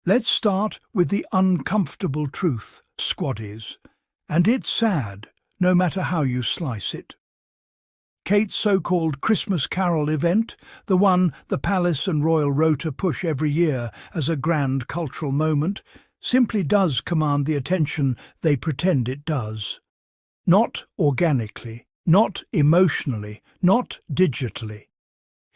Let's start with the uncomfortable truth, squaddies, and it's sad, no matter how you slice it. Kate's so-called Christmas Carol event, the one the Palace and Royal Rota push every year as a grand cultural moment, simply does command the attention they pretend it does. Not organically, not emotionally, not digitally.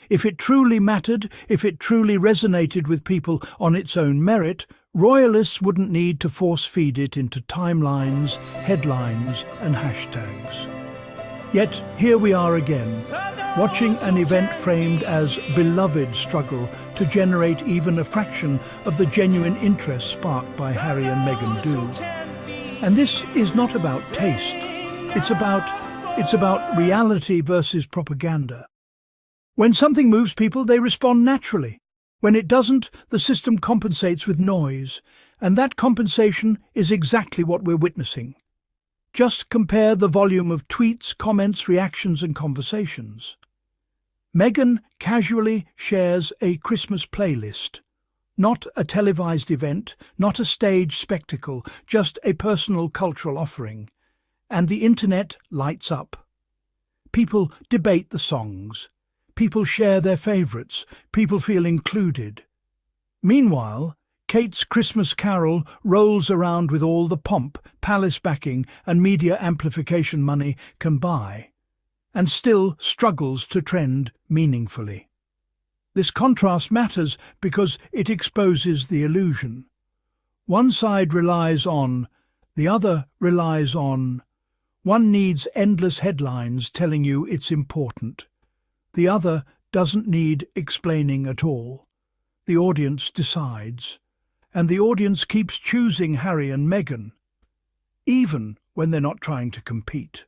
If it truly mattered, if it truly resonated with people on its own merit, royalists wouldn't need to force-feed it into timelines, headlines and hashtags. Yet here we are again, watching an event framed as beloved struggle to generate even a fraction of the genuine interest sparked by Harry and Meghan do. And this is not about taste. It's about reality versus propaganda. When something moves people, they respond naturally. When it doesn't, the system compensates with noise, and that compensation is exactly what we're witnessing. Just compare the volume of tweets, comments, reactions and conversations. Meghan casually shares a Christmas playlist. Not a televised event, not a staged spectacle, just a personal cultural offering. And the internet lights up. People debate the songs. People share their favourites. People feel included. Meanwhile, Kate's Christmas Carol rolls around with all the pomp, palace backing and media amplification money can buy, and still struggles to trend meaningfully. This contrast matters because it exposes the illusion. One side relies on, the other relies on. One needs endless headlines telling you it's important. The other doesn't need explaining at all. The audience decides. And the audience keeps choosing Harry and Meghan, even when they're not trying to compete.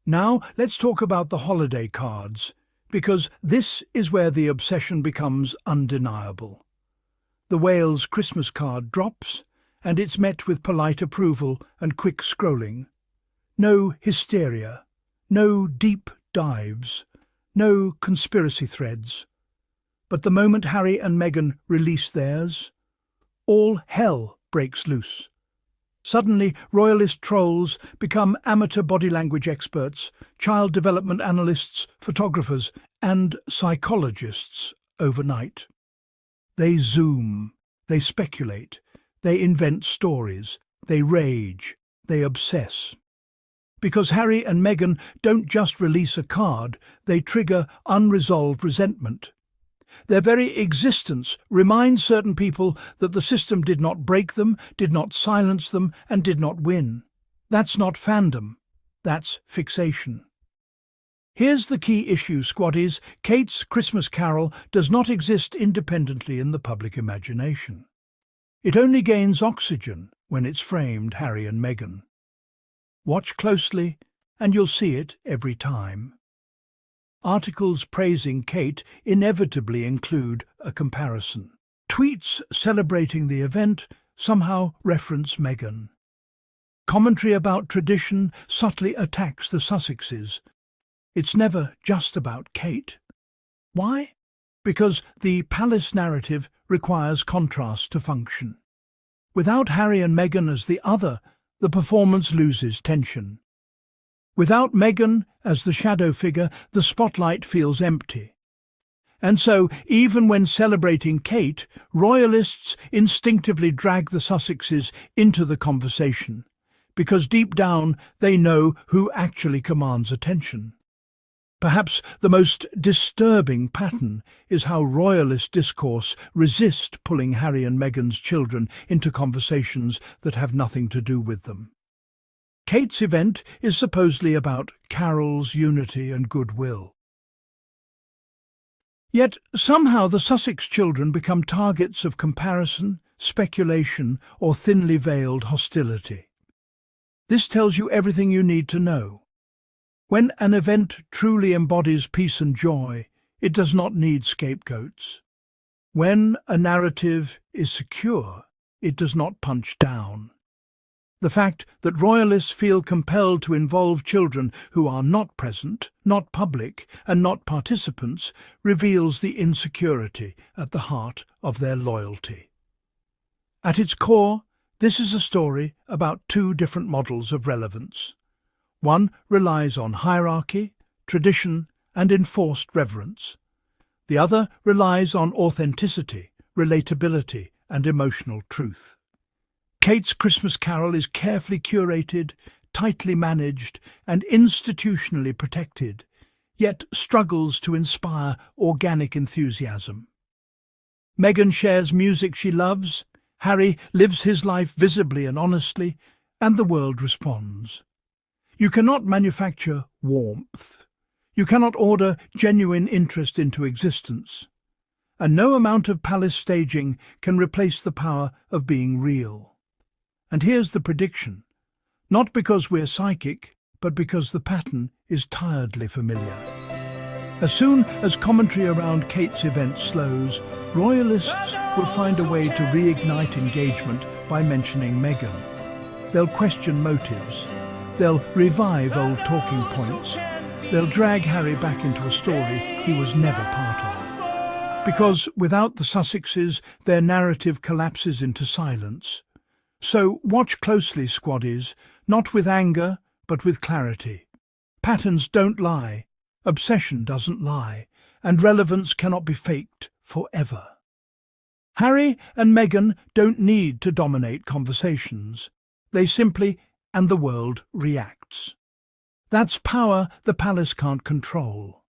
Now let's talk about the holiday cards, because this is where the obsession becomes undeniable. The Wales Christmas card drops, and it's met with polite approval and quick scrolling. No hysteria, no deep dives, no conspiracy threads. But the moment Harry and Meghan release theirs, all hell breaks loose. Suddenly, royalist trolls become amateur body language experts, child development analysts, photographers, and psychologists overnight. They zoom, they speculate, they invent stories, they rage, they obsess. Because Harry and Meghan don't just release a card, they trigger unresolved resentment. Their very existence reminds certain people that the system did not break them, did not silence them, and did not win. That's not fandom. That's fixation. Here's the key issue, squaddies. Kate's Christmas Carol does not exist independently in the public imagination. It only gains oxygen when it's framed Harry and Meghan. Watch closely, and you'll see it every time. Articles praising Kate inevitably include a comparison. Tweets celebrating the event somehow reference Meghan. Commentary about tradition subtly attacks the Sussexes. It's never just about Kate. Why? Because the palace narrative requires contrast to function. Without Harry and Meghan as the other, the performance loses tension. Without Meghan as the shadow figure, the spotlight feels empty. And so, even when celebrating Kate, royalists instinctively drag the Sussexes into the conversation, because deep down they know who actually commands attention. Perhaps the most disturbing pattern is how royalist discourse resists pulling Harry and Meghan's children into conversations that have nothing to do with them. Kate's event is supposedly about carols, unity and goodwill. Yet somehow the Sussex children become targets of comparison, speculation or thinly veiled hostility. This tells you everything you need to know. When an event truly embodies peace and joy, it does not need scapegoats. When a narrative is secure, it does not punch down. The fact that royalists feel compelled to involve children who are not present, not public, and not participants reveals the insecurity at the heart of their loyalty. At its core, this is a story about two different models of relevance. One relies on hierarchy, tradition, and enforced reverence. The other relies on authenticity, relatability, and emotional truth. Kate's Christmas Carol is carefully curated, tightly managed, and institutionally protected, yet struggles to inspire organic enthusiasm. Meghan shares music she loves, Harry lives his life visibly and honestly, and the world responds. You cannot manufacture warmth. You cannot order genuine interest into existence. And no amount of palace staging can replace the power of being real. And here's the prediction. Not because we're psychic, but because the pattern is tiredly familiar. As soon as commentary around Kate's event slows, royalists will find a way to reignite engagement by mentioning Meghan. They'll question motives. They'll revive old talking points. They'll drag Harry back into a story he was never part of. Because without the Sussexes, their narrative collapses into silence. So watch closely, squaddies, not with anger, but with clarity. Patterns don't lie, obsession doesn't lie, and relevance cannot be faked forever. Harry and Meghan don't need to dominate conversations. They simply, and the world reacts. That's power the palace can't control.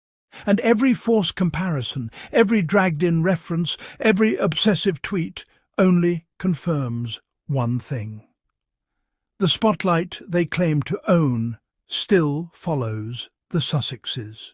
And every forced comparison, every dragged-in reference, every obsessive tweet only confirms one thing. The spotlight they claim to own still follows the Sussexes.